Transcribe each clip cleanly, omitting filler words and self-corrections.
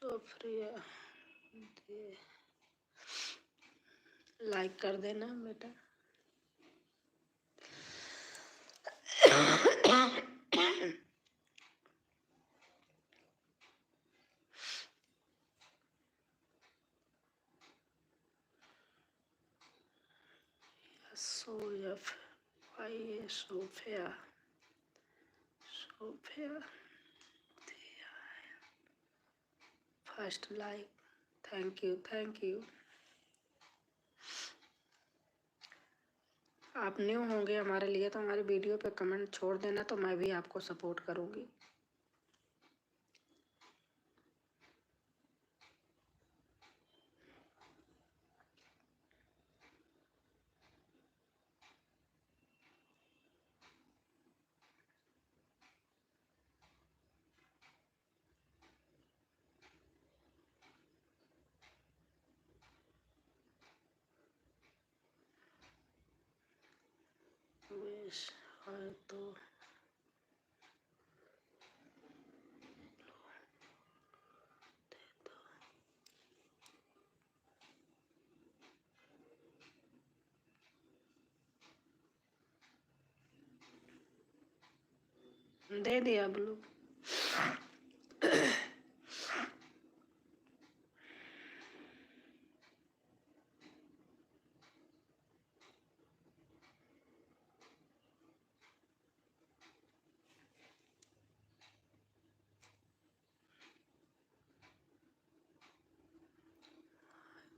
सोफ्रिया like कर देना बेटा। Sophia first like, thank you thank you. आप न्यू होंगे हमारे लिए तो हमारी वीडियो पे कमेंट छोड़ देना, तो मैं भी आपको सपोर्ट करूँगी। विश है तो दे दिया ब्लू।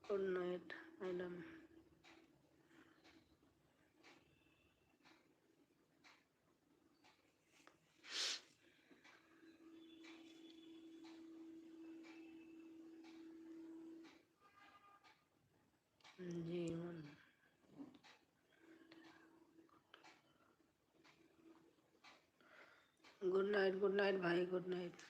Good night madam. जीवन गुड नाइट भाई, गुड नाइट।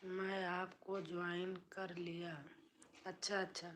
मैं आपको ज्वाइन कर लिया। अच्छा अच्छा।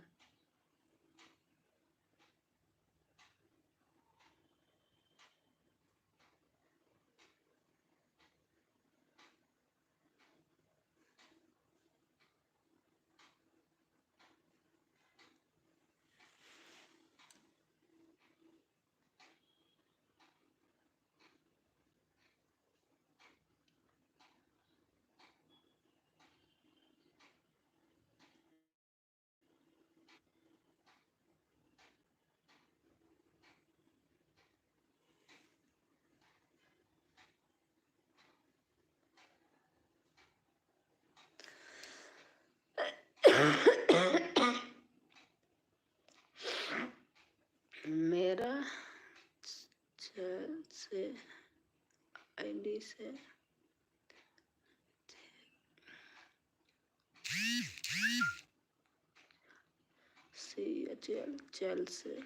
मेरा चैल से आईडी से चैल से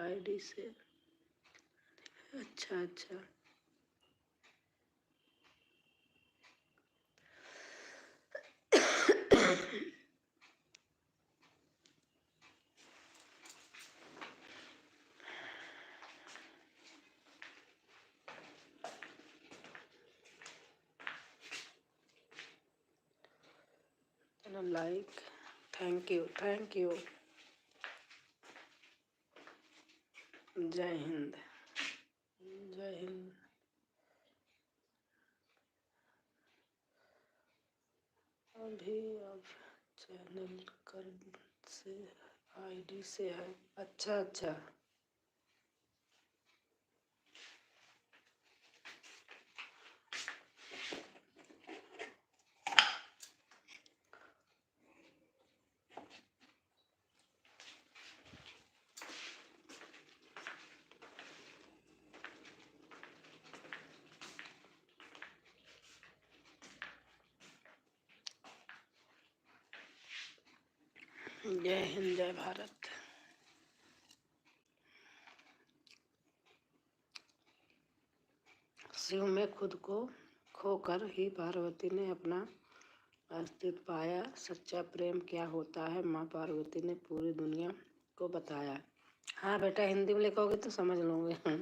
आईडी से। अच्छा अच्छा। Like, thank you thank you. जय हिंद जय हिंद। अभी अब चैनल कर से आईडी से है। अच्छा अच्छा। जय हिंद जय भारत। शिव में खुद को खोकर ही पार्वती ने अपना अस्तित्व पाया, सच्चा प्रेम क्या होता है, माँ पार्वती ने पूरी दुनिया को बताया। हाँ बेटा, हिंदी में लिखोगे तो समझ लोगे।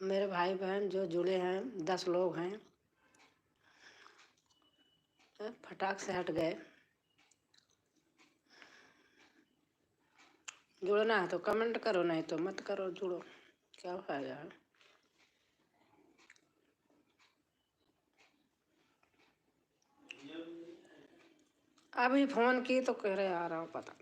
मेरे भाई बहन जो जुड़े हैं 10 लोग हैं, फटाक से हट गए। जुड़ना है तो कमेंट करो, नहीं तो मत करो, जुड़ो, क्या फायदा है। अभी फोन की तो कह रहे आ रहा हूँ, पता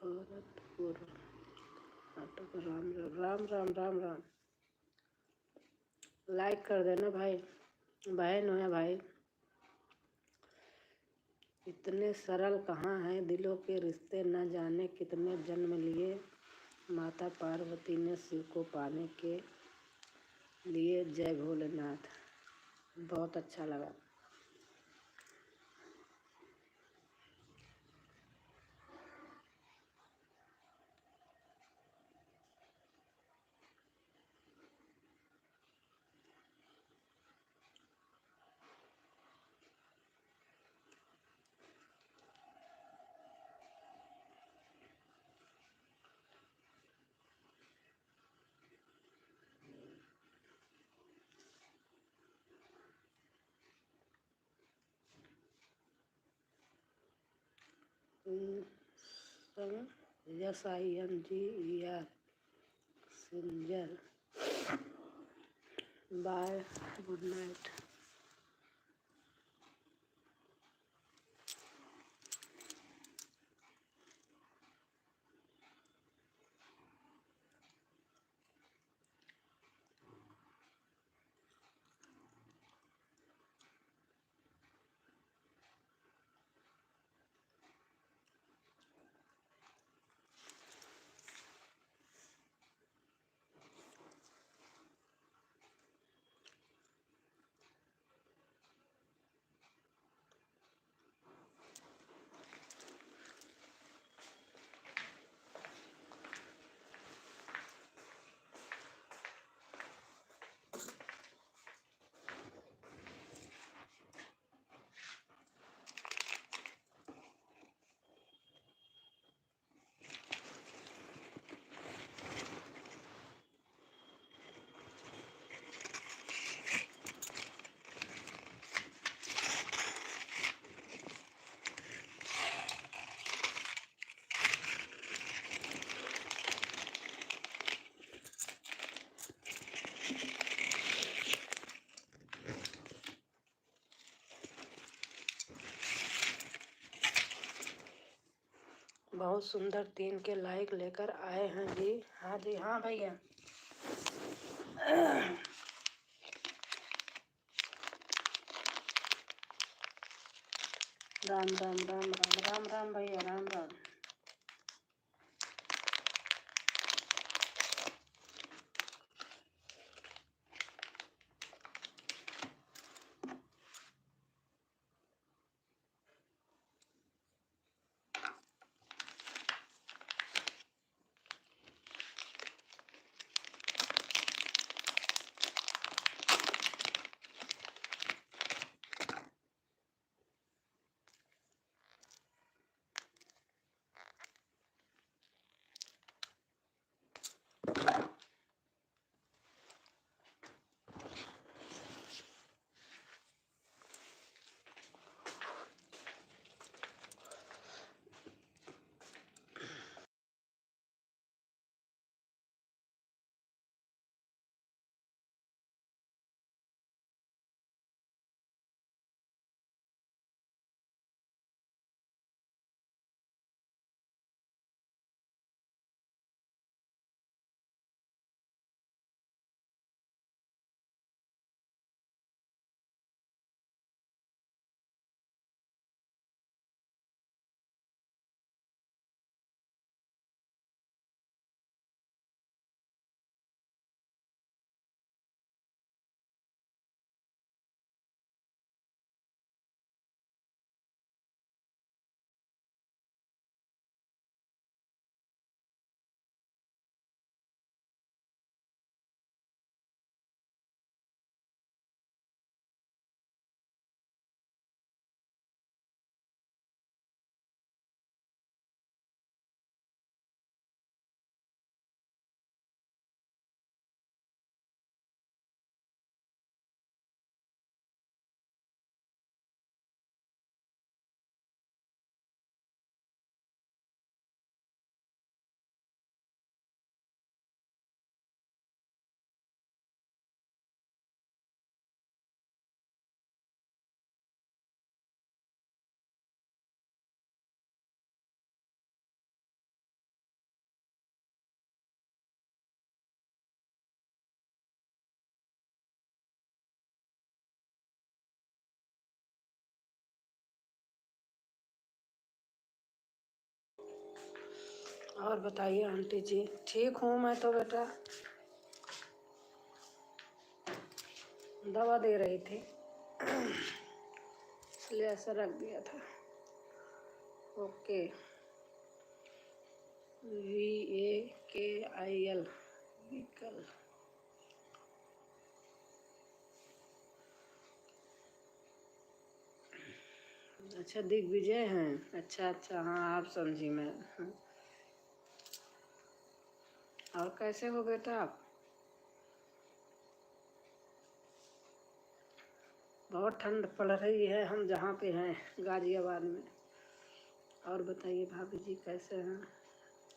भरतपुर नाटक। राम राम राम राम राम। लाइक कर देना भाई, बहन हो या भाई। इतने सरल कहाँ हैं दिलों के रिश्ते, न जाने कितने जन्म लिए माता पार्वती ने शिव को पाने के लिए। जय भोलेनाथ। बहुत अच्छा लगा। SINGER singer. Bye, good night. बहुत सुंदर 3 के लाइक लेकर आए हैं जी। हाँ जी, हाँ भैया। राम राम राम राम राम राम भैया, राम राम। और बताइए आंटी जी। ठीक हूँ मैं तो बेटा, दवा दे रही थी इसलिए ऐसा रख दिया था। Okay, VAKIL vehicle. अच्छा, दिग्विजय हैं। अच्छा अच्छा, हाँ आप समझी मैं। और कैसे हो बेटा आप? बहुत ठंड पड़ रही है हम जहाँ पे हैं, गाजियाबाद में। और बताइए भाभी जी कैसे हैं?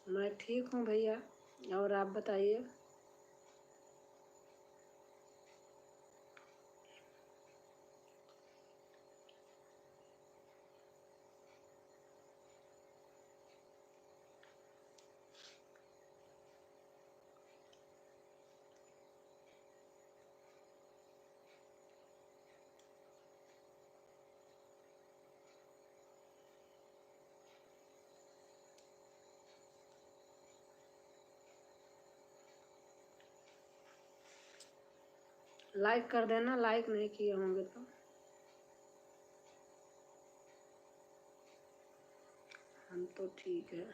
मैं ठीक हूँ भैया, और आप बताइए। लाइक कर देना, लाइक नहीं किए होंगे तो। हम तो ठीक है।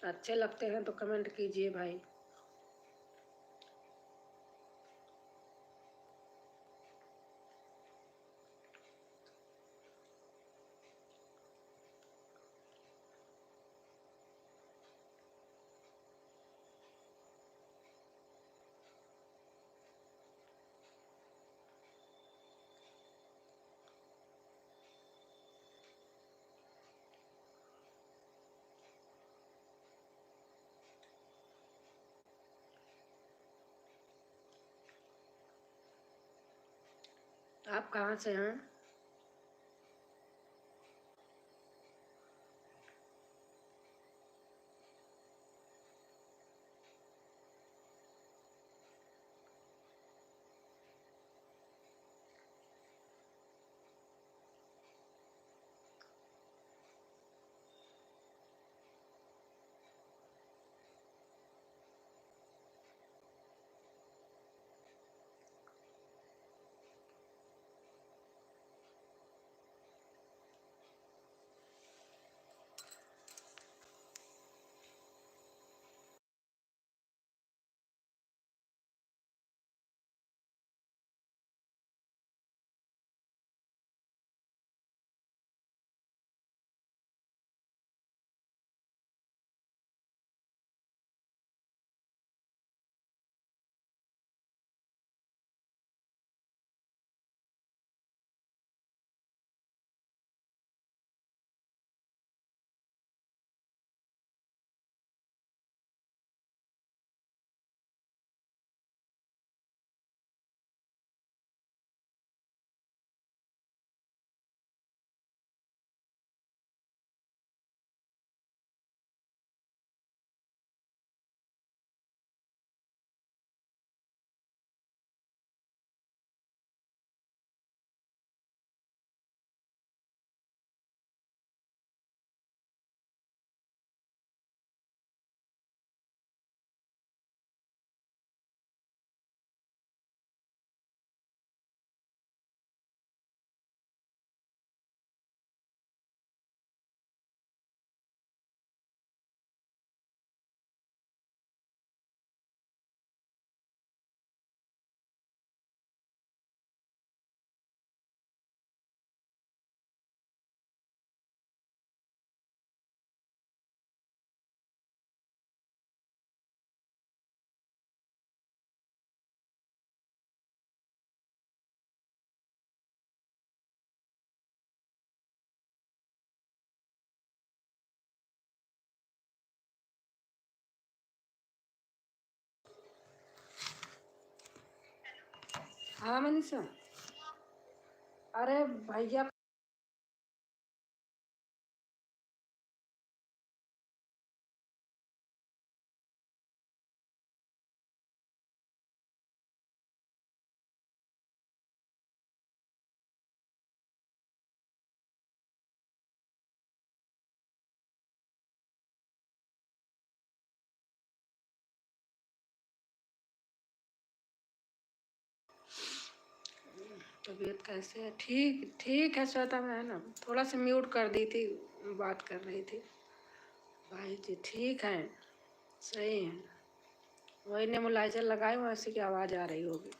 अच्छे लगते हैं तो कमेंट कीजिए भाई। आप कहाँ से हैं? हाँ मनीषा। अरे भैया तबीयत कैसे है? ठीक ठीक है श्वेता। मैं ना थोड़ा सा म्यूट कर दी थी, बात कर रही थी। भाई जी ठीक है, सही है। वही नेबुलाइजर लगाए हुए, ऐसी की आवाज़ आ रही होगी।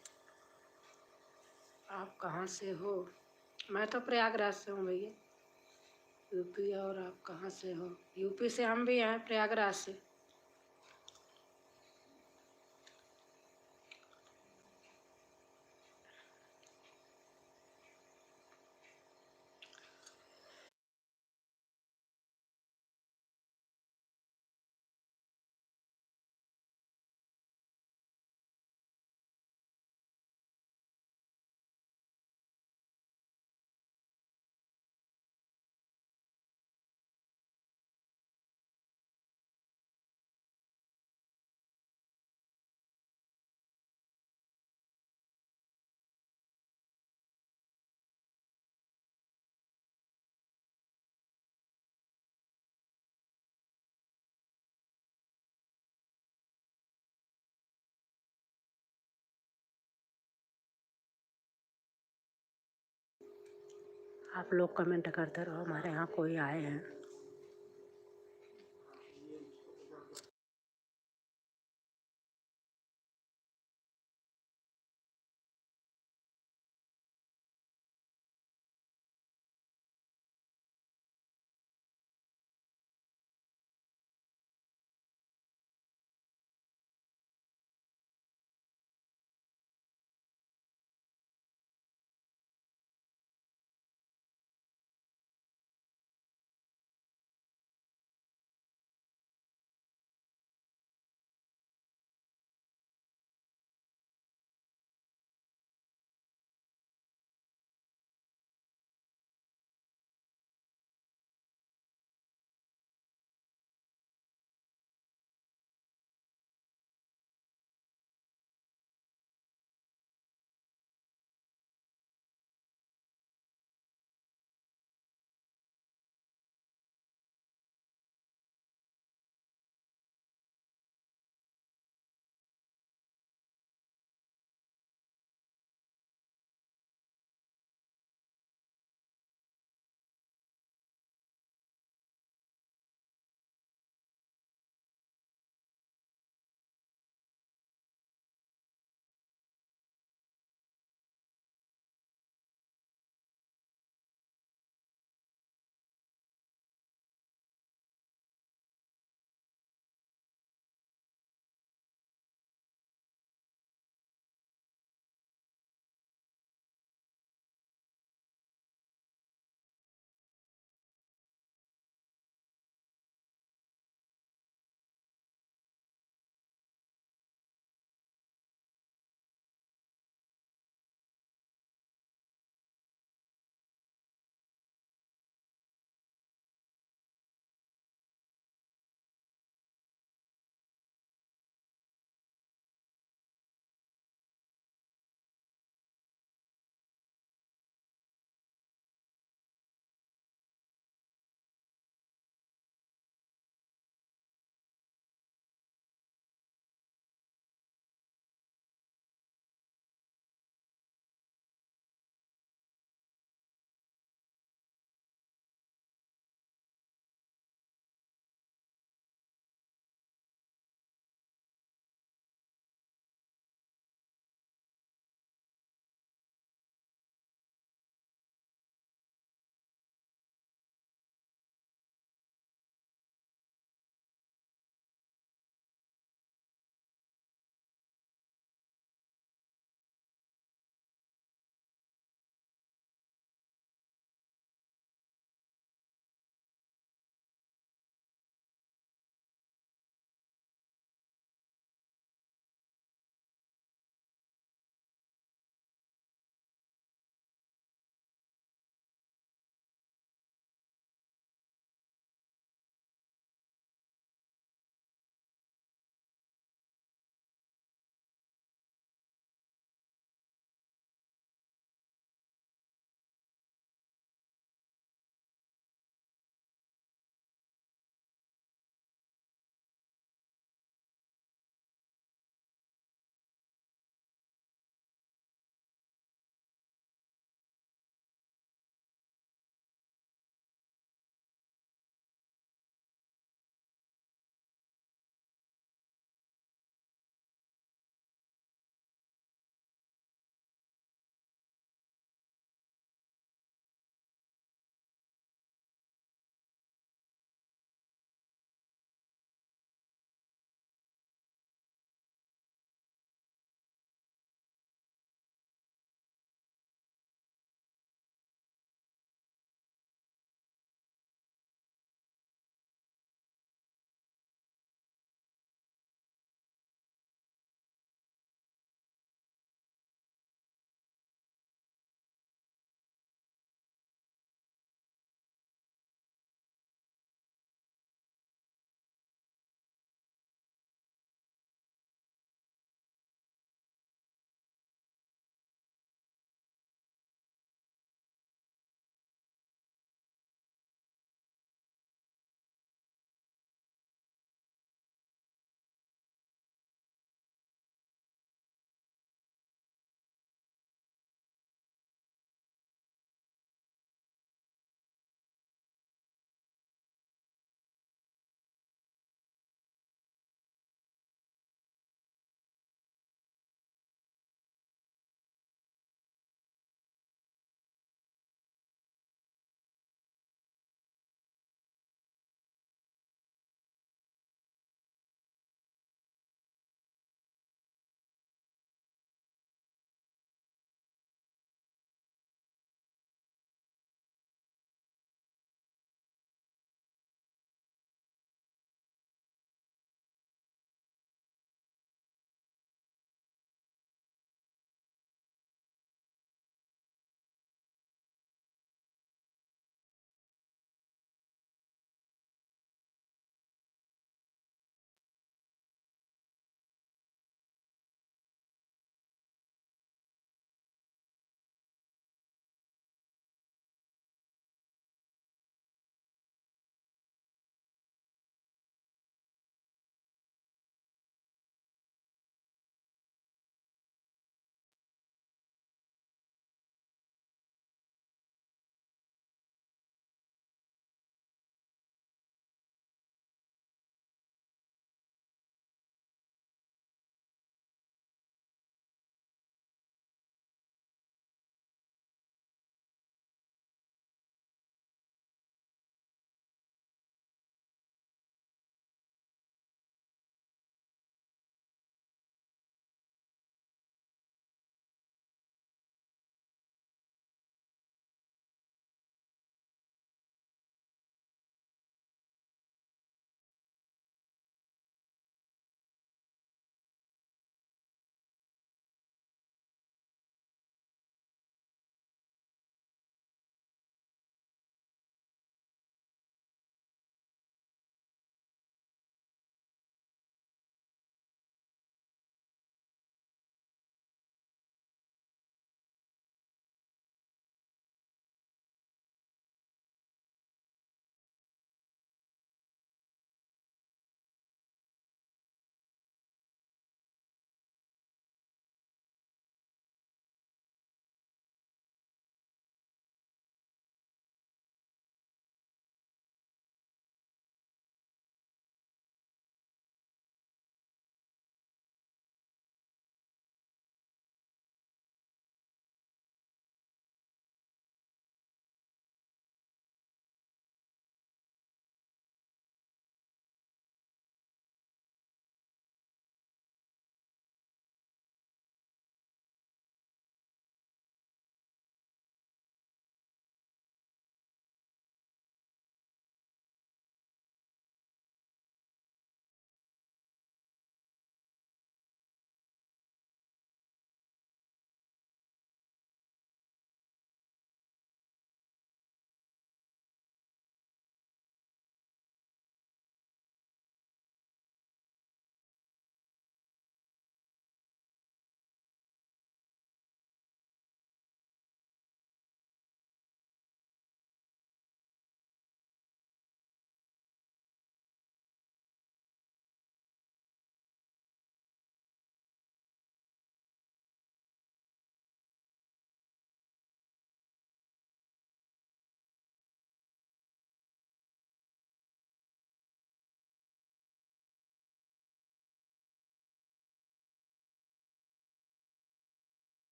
आप कहाँ से हो? मैं तो प्रयागराज से हूँ भैया, यूपी। और आप कहाँ से हो? यूपी से हम भी हैं, प्रयागराज से। आप लोग कमेंट करते रहो, हमारे यहाँ कोई आए हैं।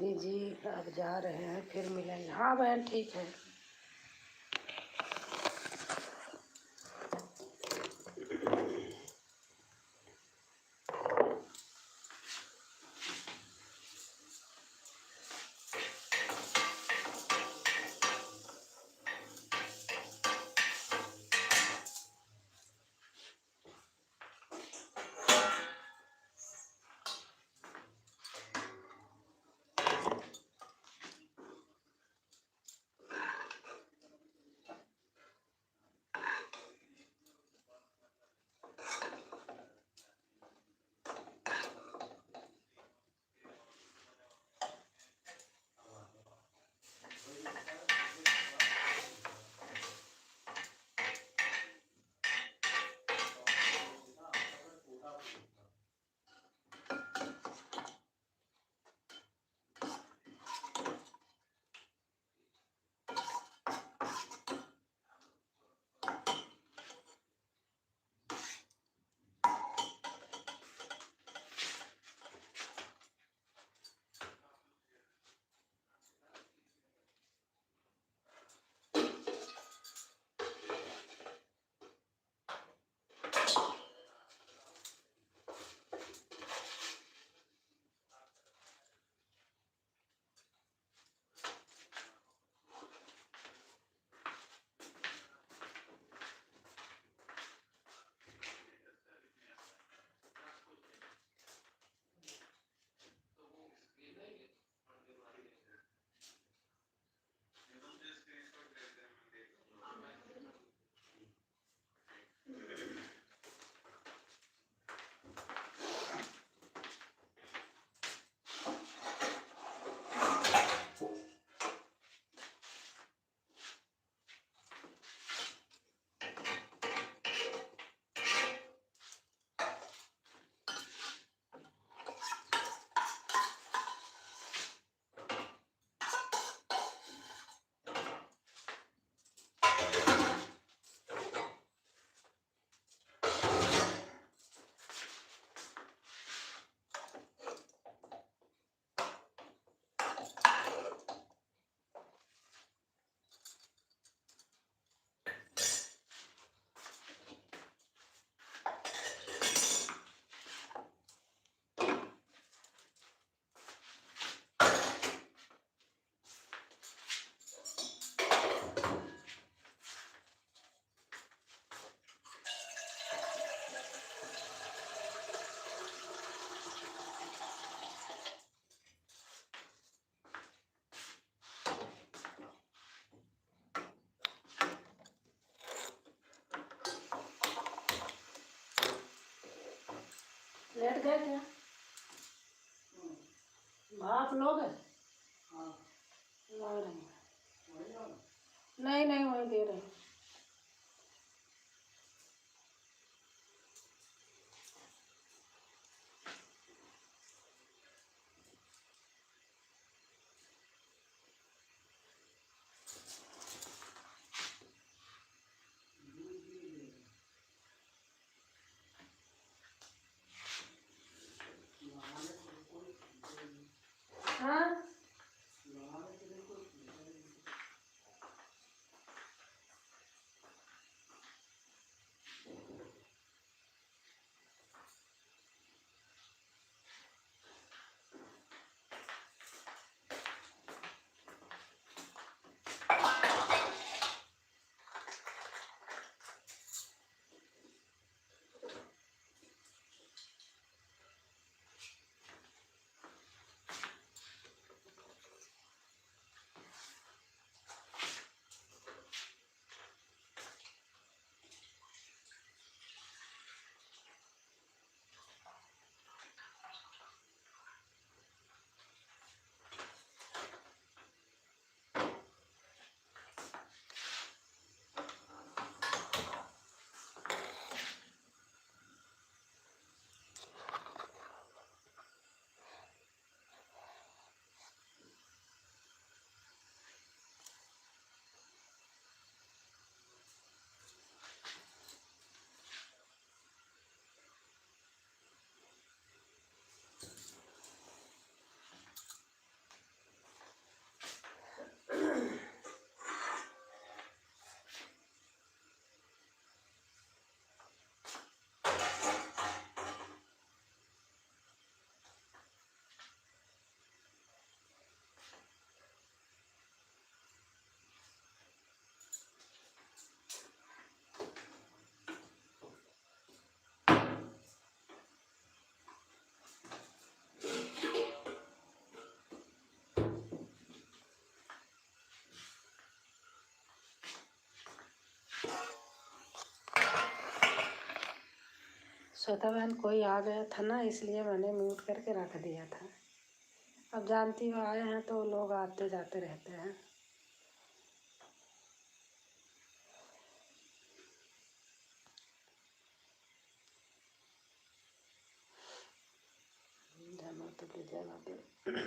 दीदी जी अब जा रहे हैं, फिर मिलेंगे। हाँ बहन ठीक है। लेट गए क्या? भाप लोगे? ला रहे हैं। नहीं नहीं वही दे रहे हैं। हाँ श्वेता बहन कोई आ गया था ना, इसलिए मैंने म्यूट करके रख दिया था। अब जानती हो आए हैं तो लोग आते जाते रहते हैं। जय माता दी, जय माता दी।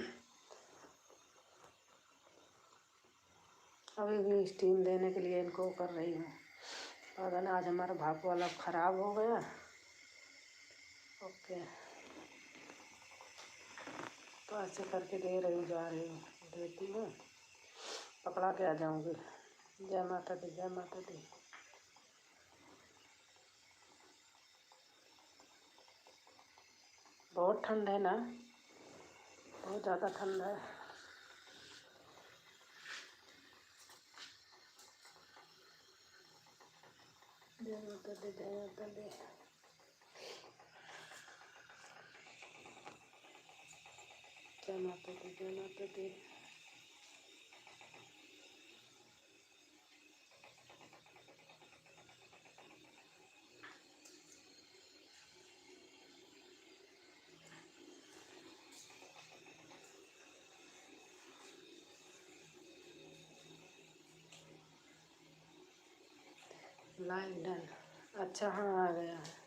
अभी भी स्टीम देने के लिए इनको कर रही हूँ। पता नहीं आज हमारा भाप वाला ख़राब हो गया। ओके, तो ऐसे करके दे रही हूँ, जा रही हूँ, देती हूँ, पकड़ा के आ जाऊँगी। जय माता दी, जय माता दी। बहुत ठंड है ना, बहुत ज़्यादा ठंड है। जय माता दी, जय माता दी। जय माता दी, जय माता दी। Live done. अच्छा हाँ, आ गया है।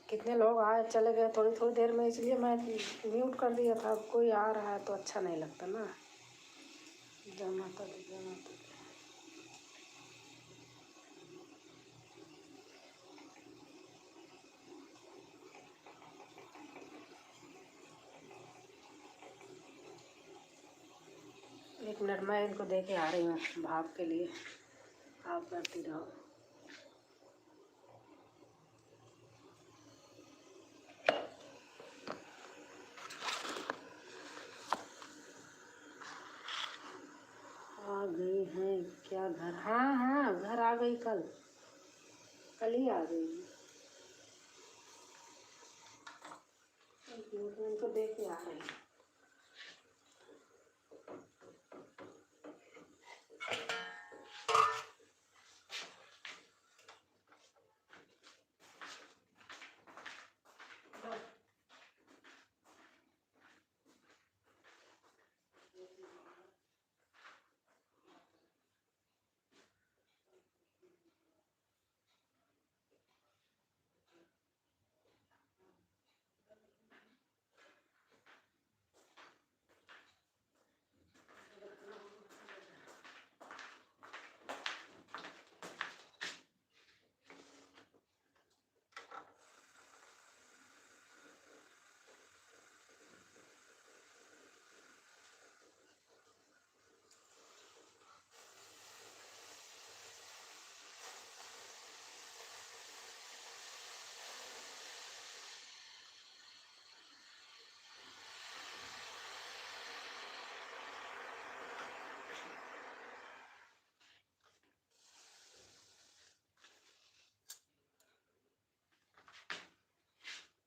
कितने लोग आए चले गए थोड़ी थोड़ी देर में, इसलिए मैं म्यूट कर दिया था। अब कोई आ रहा है तो अच्छा नहीं लगता ना। जय माता दी, जय माता दी। 1 मिनट मैं इनको दे के आ रही हूँ भाप के लिए, आप करती रहो। आ गई हैं क्या घर? हाँ हाँ, घर आ गई, कल कल ही आ गई। 1 मिनट में इनको दे के आ रही हूँ।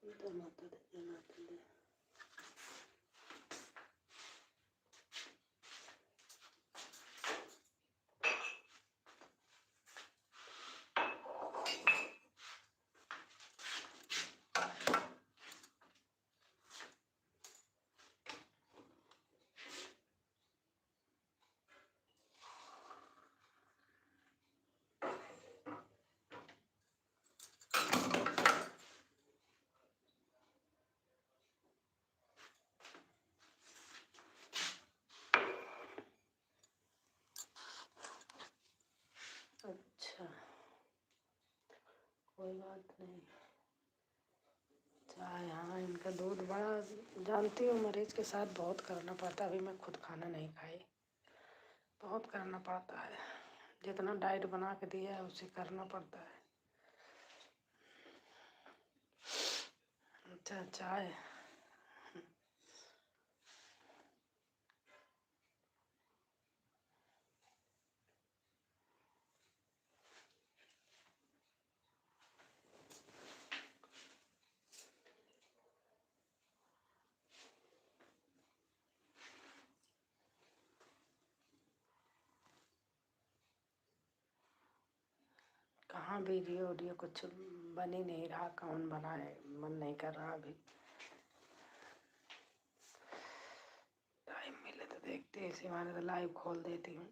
जय माता दी, जय माता दी। अच्छा, कोई बात नहीं। चाय, हाँ इनका दूध बड़ा, जानती हूँ मरीज के साथ बहुत करना पड़ता है। अभी मैं खुद खाना नहीं खाई, बहुत करना पड़ता है। जितना डाइट बना के दिया है उसे करना पड़ता है। अच्छा, चाय कहाँ वीडियो वीडियो कुछ बन ही नहीं रहा, कौन बनाए, मन नहीं कर रहा अभी। टाइम मिले तो देखते हैं, इसी बहाने तो लाइव खोल देती हूँ।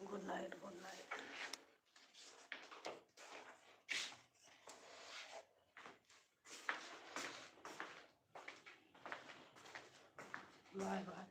Good night, good night. Bye bye.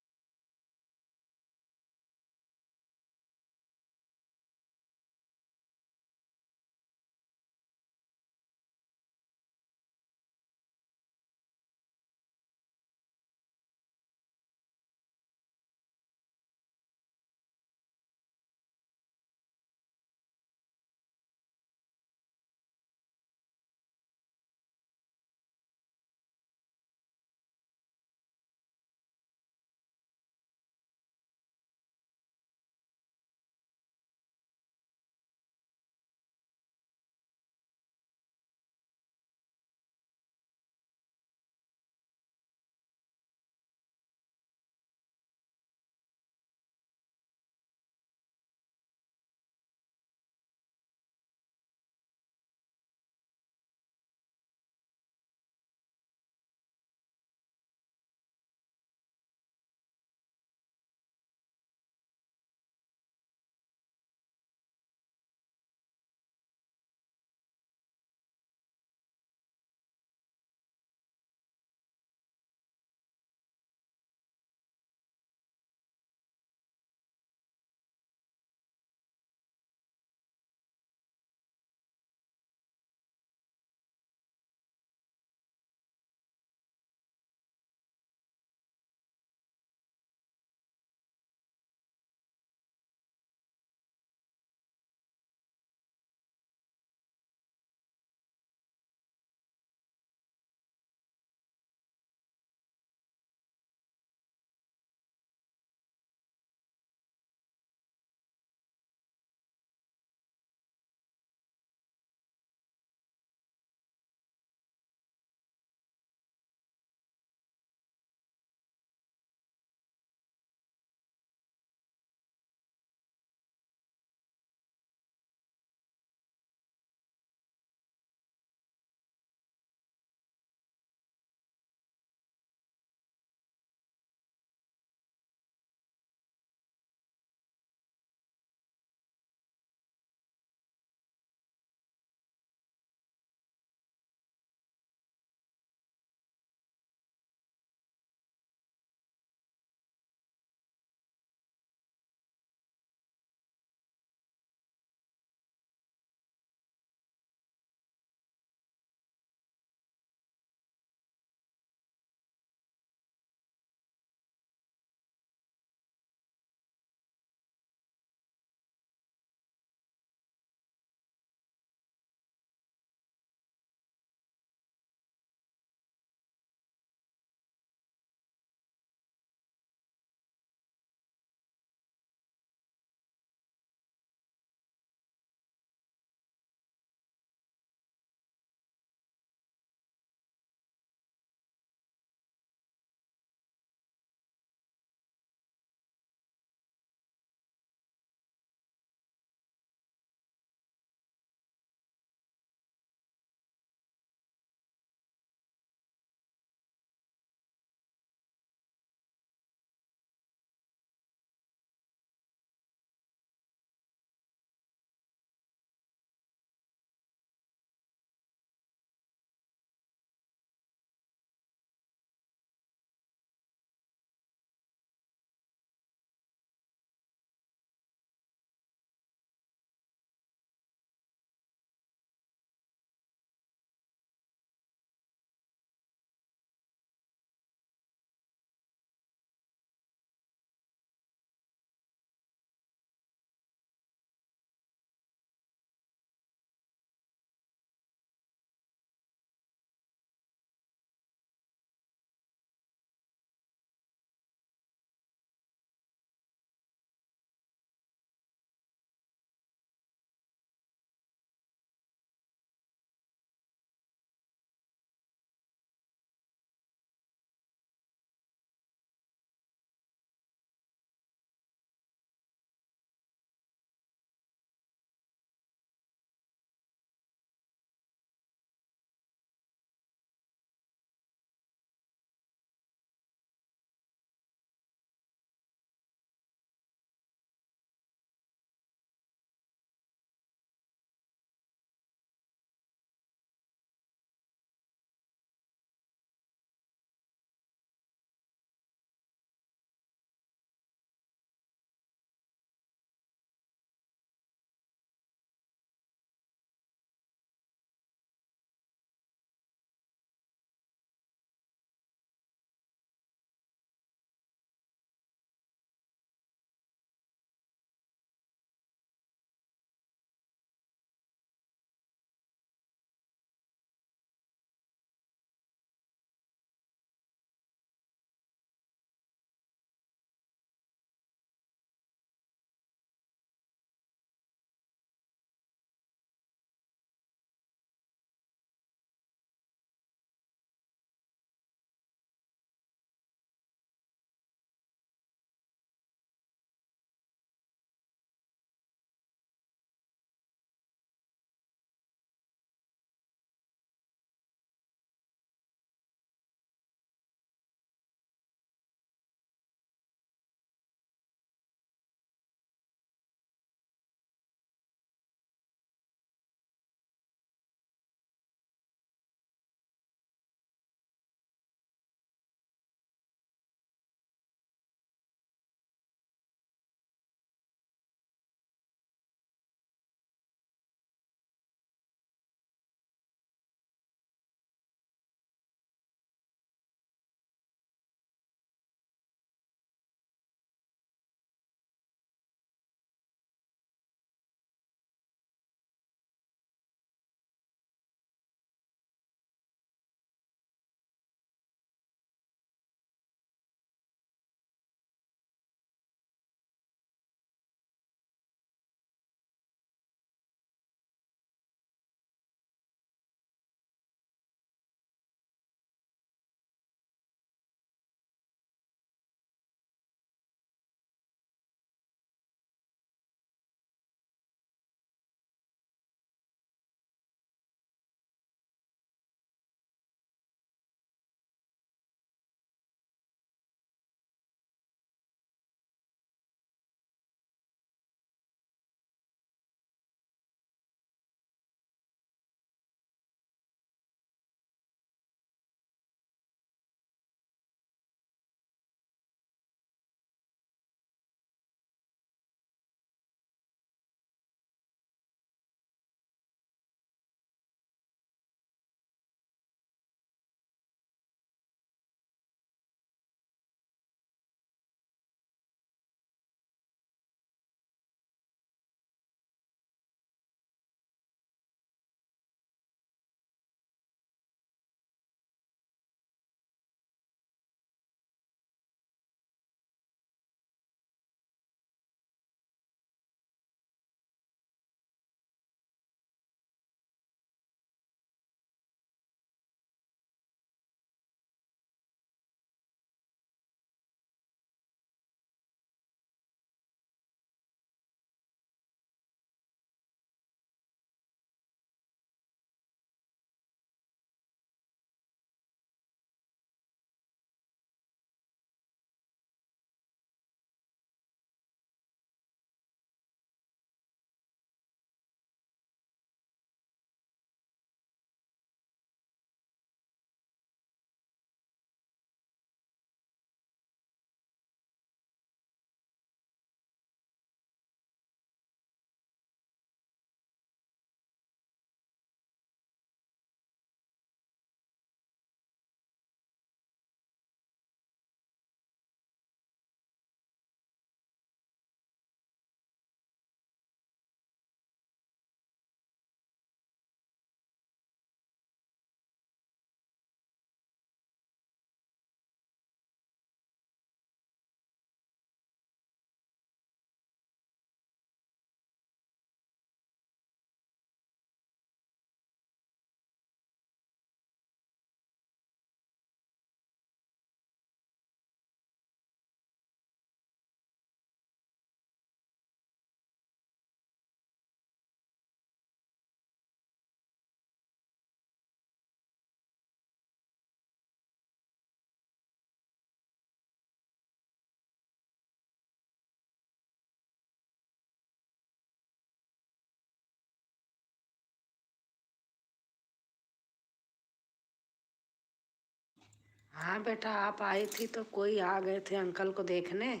हाँ बेटा, आप आई थी तो कोई आ गए थे अंकल को देखने,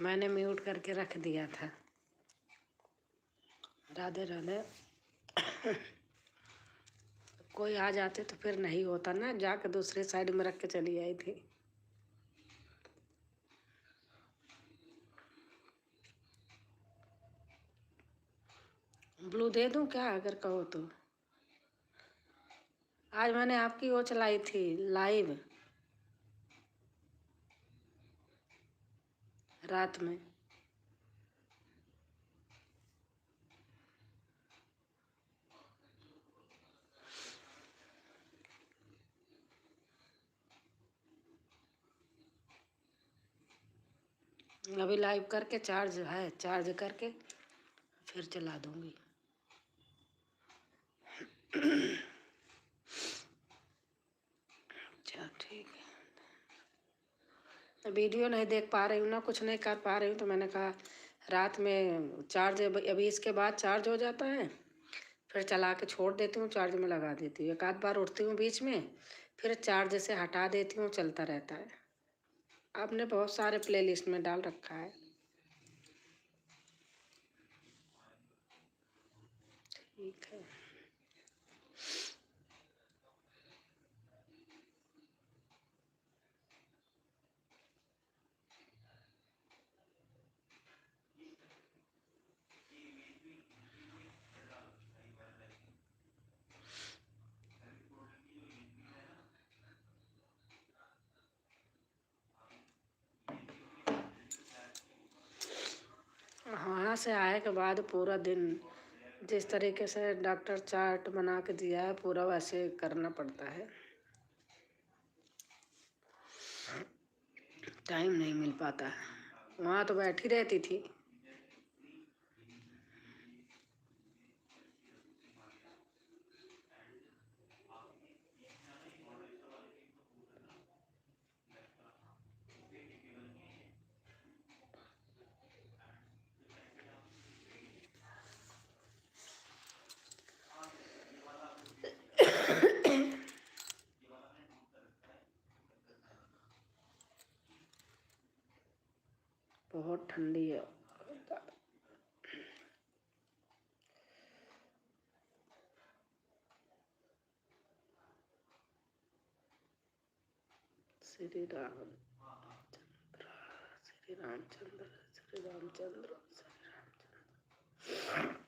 मैंने म्यूट करके रख दिया था। राधे राधे। कोई आ जाते तो फिर नहीं होता ना, जाके दूसरे साइड में रख के चली आई थी। ब्लू दे दूं क्या, अगर कहो तो? आज मैंने आपकी वो चलाई थी लाइव रात में। अभी लाइव करके चार्ज है, चार्ज करके फिर चला दूंगी। अच्छा ठीक है। वीडियो नहीं देख पा रही हूँ ना, कुछ नहीं कर पा रही हूँ, तो मैंने कहा रात में चार्ज, अभी इसके बाद चार्ज हो जाता है, फिर चला के छोड़ देती हूँ, चार्ज में लगा देती हूँ। एक आध बार उठती हूँ बीच में, फिर चार्ज से हटा देती हूँ, चलता रहता है। आपने बहुत सारे प्लेलिस्ट में डाल रखा है। ठीक है। वहाँ से आए के बाद पूरा दिन जिस तरीके से डॉक्टर चार्ट बना के दिया है, पूरा वैसे करना पड़ता है। टाइम नहीं मिल पाता है। वहाँ तो बैठी रहती थी। बहुत ठंडी है। श्री राम, श्री रामचंद्र, श्री रामचंद्र, श्री रामचंद्र।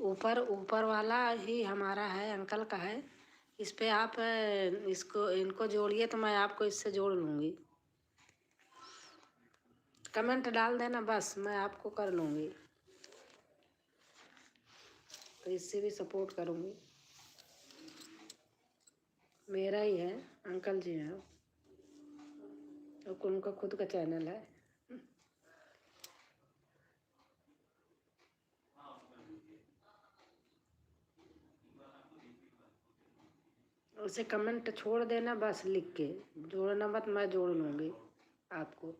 ऊपर ऊपर वाला ही हमारा है, अंकल का है। इस पे आप इसको इनको जोड़िए तो मैं आपको इससे जोड़ लूँगी। कमेंट डाल देना बस, मैं आपको कर लूँगी, तो इससे भी सपोर्ट करूँगी। मेरा ही है, अंकल जी हैं, और उनका खुद का चैनल है। उसे कमेंट छोड़ देना बस, लिख के जोड़ना मत, मैं जोड़ लूँगी आपको।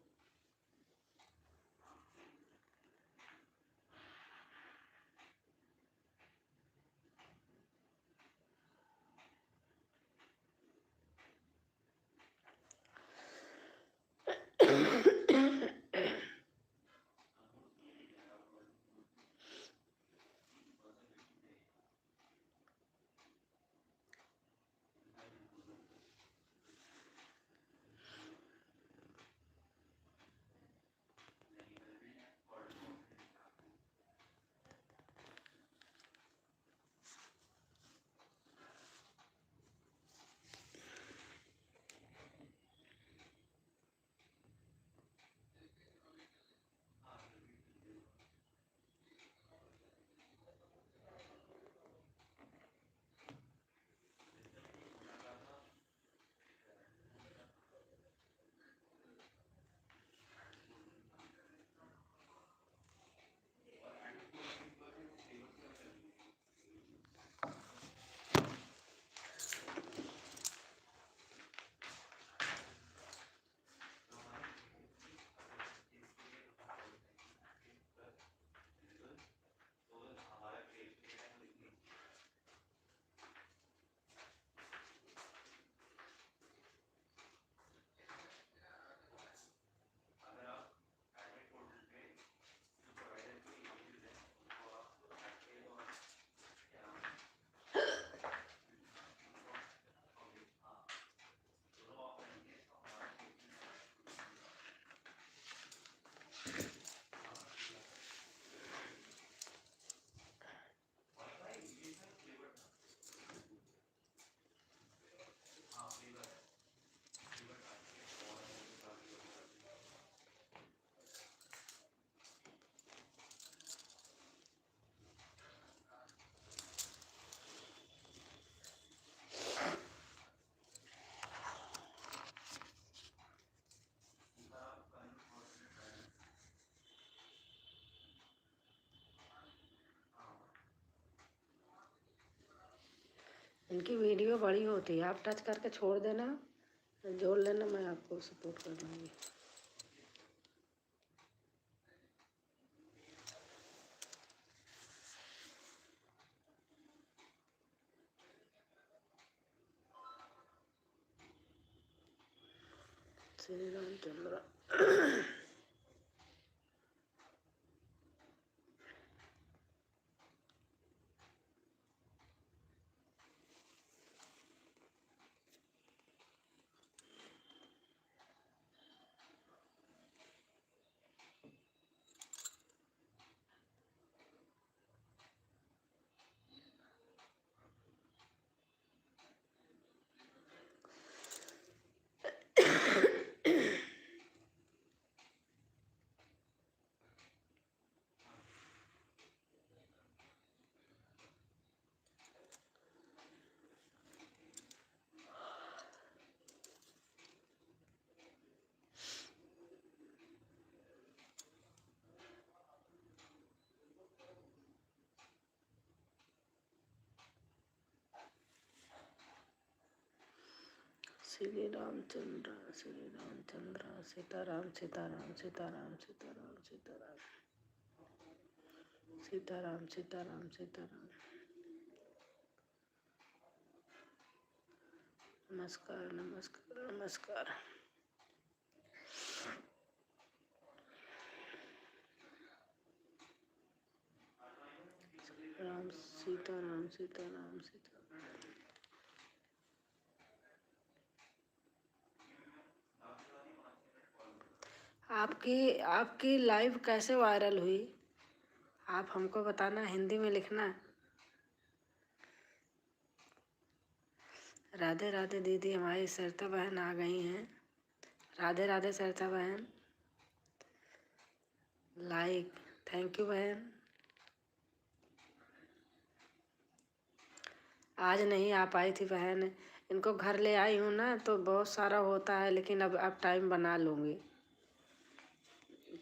इनकी वीडियो बड़ी होती है, आप टच करके छोड़ देना, जोड़ लेना, मैं आपको सपोर्ट कर दूँगी। श्री रामचंद्र। श्री रामचंद्र, श्री रामचंद्र, सीताराम सीताराम सीताराम सीताराम सीताराम सीताराम सीताराम सीताराम। नमस्कार नमस्कार नमस्कार। राम सीताराम सीताराम सीताराम। आपकी आपकी लाइव कैसे वायरल हुई, आप हमको बताना, हिंदी में लिखना। राधे राधे दीदी, हमारी सरिता बहन आ गई हैं। राधे राधे सरिता बहन। लाइक, थैंक यू बहन। आज नहीं आ पाई थी बहन, इनको घर ले आई हूँ ना तो बहुत सारा होता है, लेकिन अब टाइम बना लूँगी।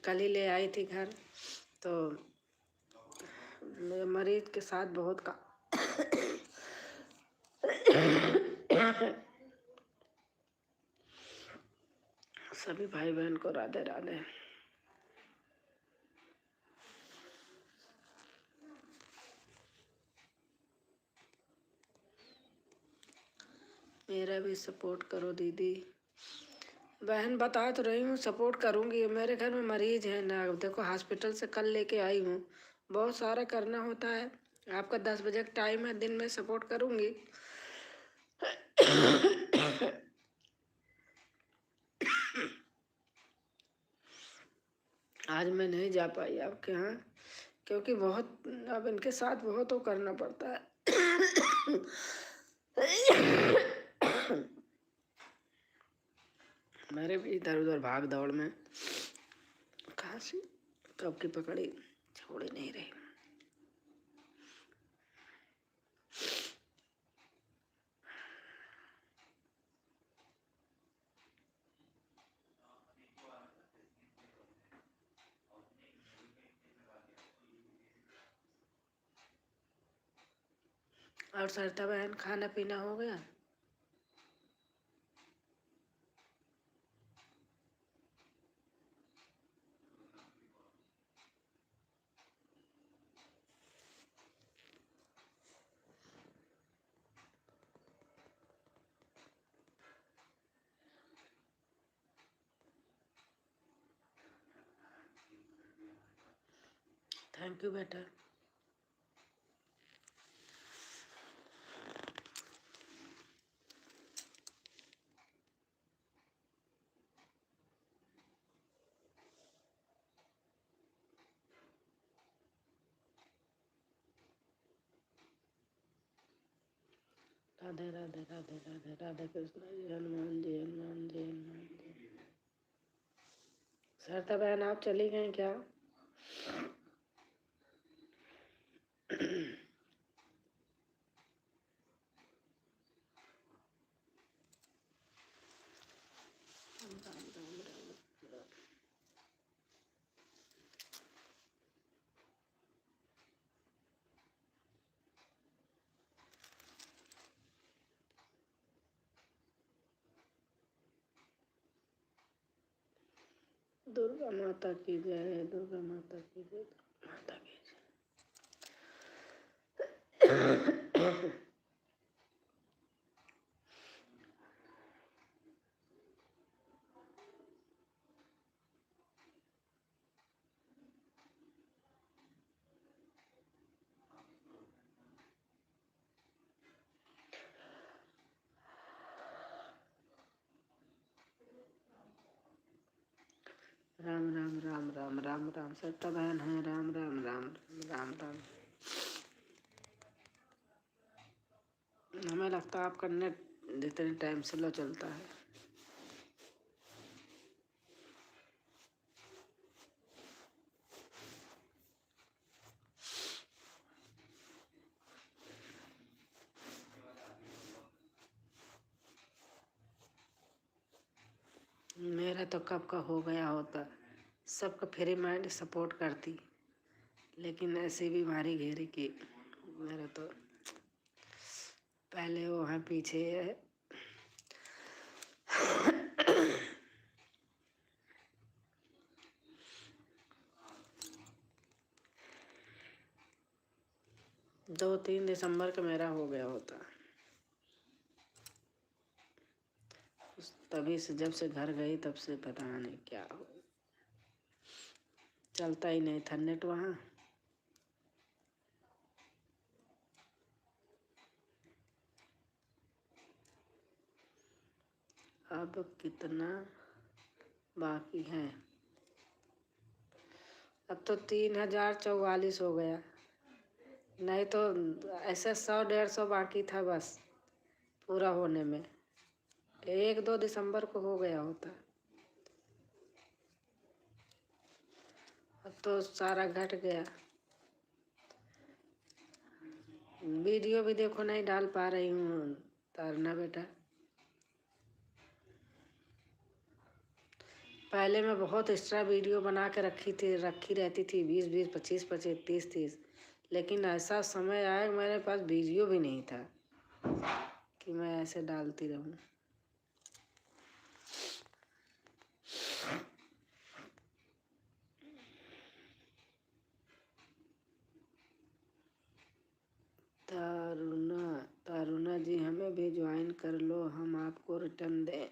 कल ही ले आई थी घर, तो मरीज के साथ बहुत का सभी भाई बहन को राधे राधे। मेरा भी सपोर्ट करो दीदी। बहन बता तो रही हूँ, सपोर्ट करूँगी। मेरे घर में मरीज है ना, देखो हॉस्पिटल से कल लेके आई हूँ, बहुत सारा करना होता है। आपका 10 बजे का टाइम है, दिन में सपोर्ट करूँगी। आज मैं नहीं जा पाई आपके यहाँ, क्योंकि बहुत अब इनके साथ बहुत तो करना पड़ता है। मेरे भी इधर उधर भाग दौड़ में खांसी कब की पकड़ी, छोड़ ही नहीं रही। और सरिता बहन, खाना पीना हो गया? थैंक यू बेटा। राधे राधे राधे राधे राधे कृष्ण जी, हनुमान जी, हनुमान जी, हनुमान जी। सरिता बहन आप चली गई क्या? दुर्गा माता की जय, दुर्गा माता की जय, दुर्गा माता की जय। राम राम राम राम राम राम। सरिता बहन है, राम राम राम राम राम। हमें लगता है आपका नेट जितने टाइम स्लो चलता है। मेरा तो कब का हो गया होता, सबका फ्री माइंड सपोर्ट करती, लेकिन ऐसी बीमारी घेरी कि मेरा तो पहले वो है पीछे है। दो 3 दिसंबर का मेरा हो गया होता, तभी से जब से घर गई तब से पता नहीं क्या हो, चलता ही नहीं था नेट वहाँ। अब कितना बाकी है? अब तो 3044 हो गया, नहीं तो ऐसे 100 150 बाकी था बस पूरा होने में। 1-2 दिसंबर को हो गया होता। अब तो सारा घट गया। वीडियो भी देखो नहीं डाल पा रही हूँ तारना बेटा। पहले मैं बहुत एक्स्ट्रा वीडियो बना के रखी रहती थी 20-20, 25-25, 30-30। लेकिन ऐसा समय आया मेरे पास वीडियो भी नहीं था कि मैं ऐसे डालती रहूं। तारुना जी हमें भी ज्वाइन कर लो, हम आपको रिटर्न दें।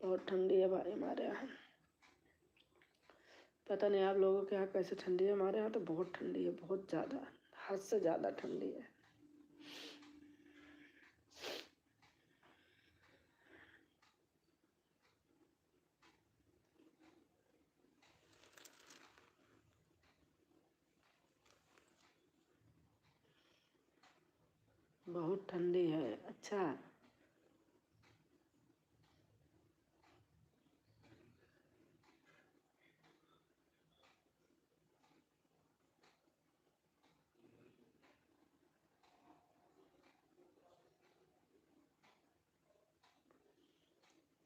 बहुत ठंडी है भाई हमारे यहाँ। पता नहीं आप लोगों के यहाँ कैसे ठंडी है, हमारे यहाँ तो बहुत ठंडी है, बहुत ज़्यादा, हद से ज़्यादा ठंडी है। बहुत ठंडी है। अच्छा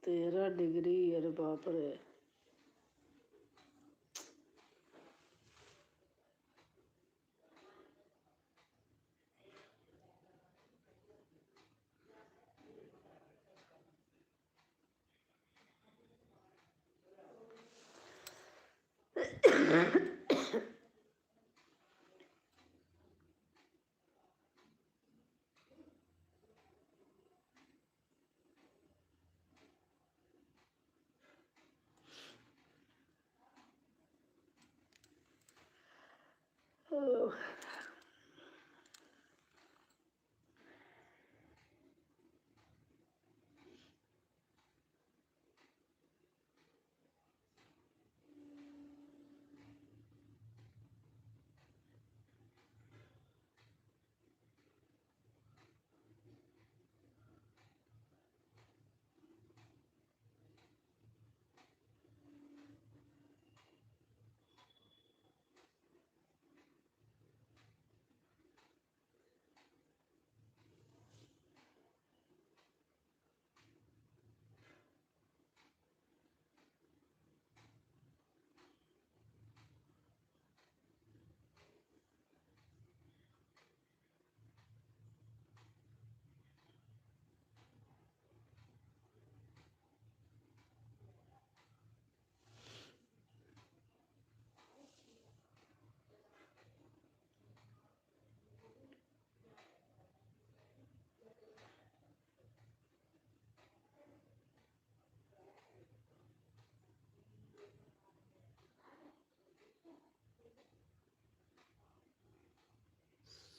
तेरह डिग्री, अरे बाप रे। ओह,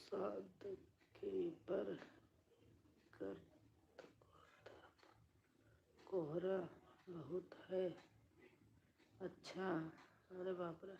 सादगी पर कर कोहरा बहुत है। अच्छा, अरे बाप रे।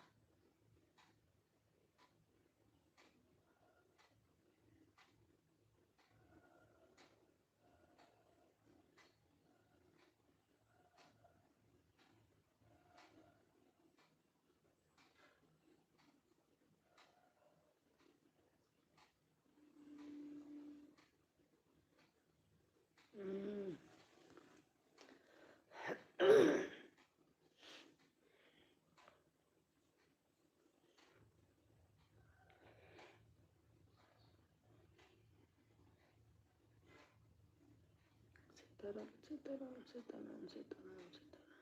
सीताराम सीताराम सीताराम सीताराम सीताराम।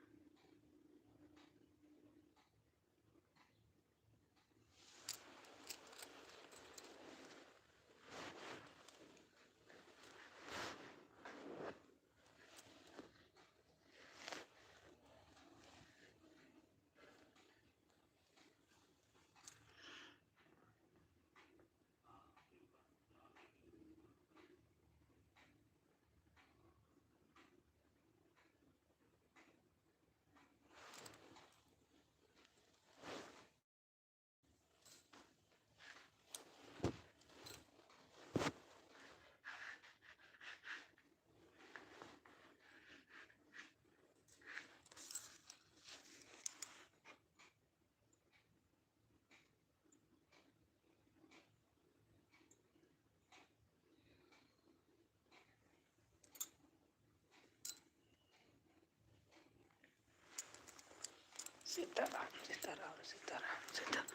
सीताराम सीताराम सीताराम सीताराम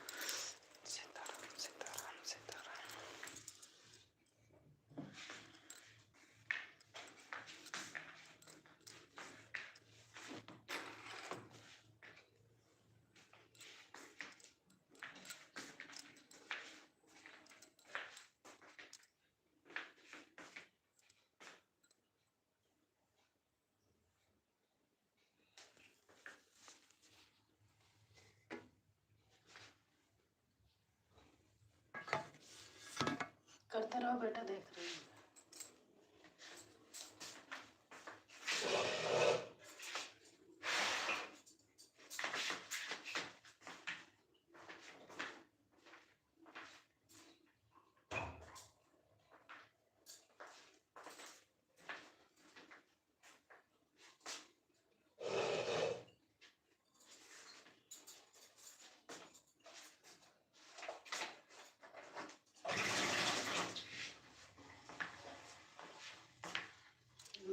सीताराम सीताराम सीताराम। करते रहो बेटा, देख रही हूँ।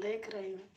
देख रही हूँ।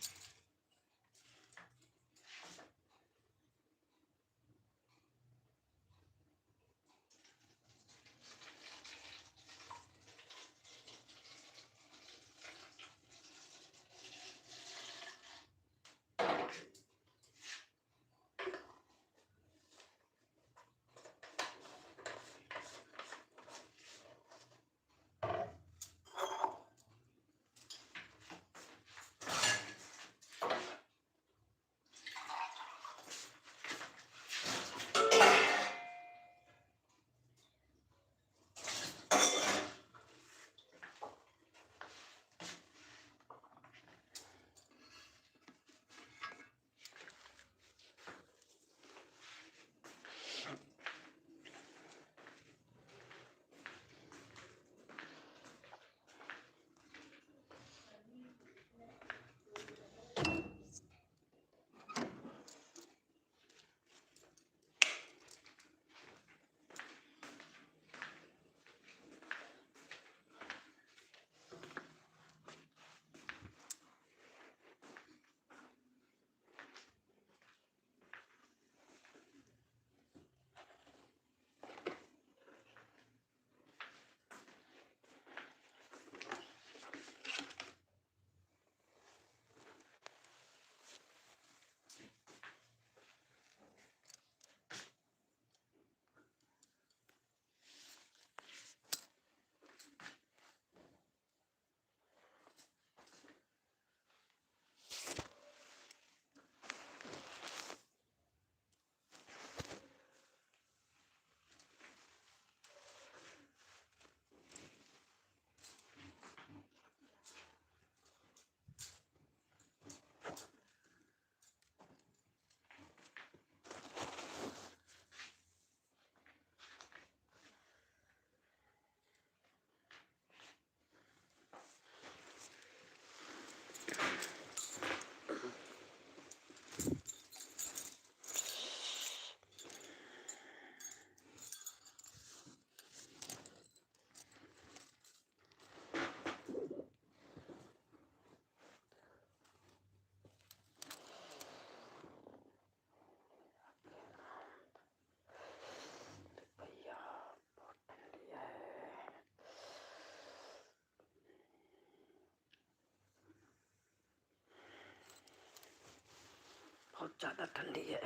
ज़्यादा ठंडी है।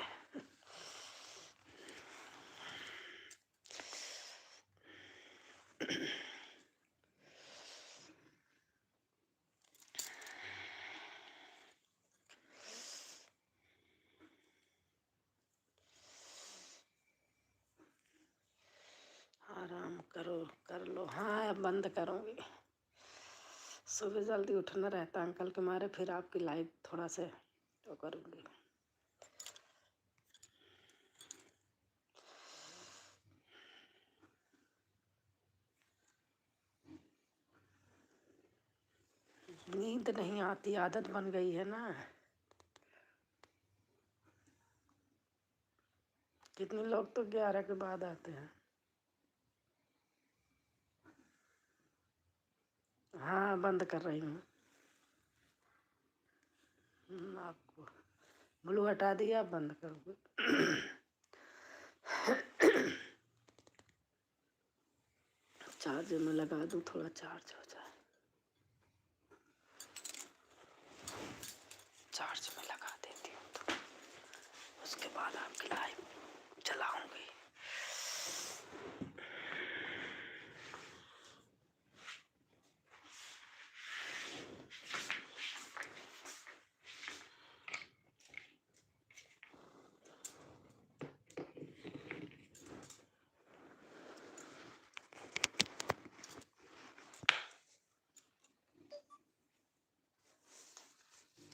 आराम करो, कर लो। हाँ अब बंद करूँगी। सुबह जल्दी उठना रहता अंकल के मारे, फिर आपकी लाइव थोड़ा से तो करूँगी। नींद नहीं आती, आदत बन गई है ना। कितने लोग तो 11 के बाद आते हैं। हाँ बंद कर रही हूँ। आपको ब्लू हटा दिया, अब बंद करोगे। चार्ज में लगा दूँ, थोड़ा चार्ज हो जाए। चार्ज में लगा देती हूँ तो उसके बाद आपकी लाइव चलाऊंगी।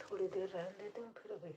थोड़ी देर रहने देती हूँ फिर अभी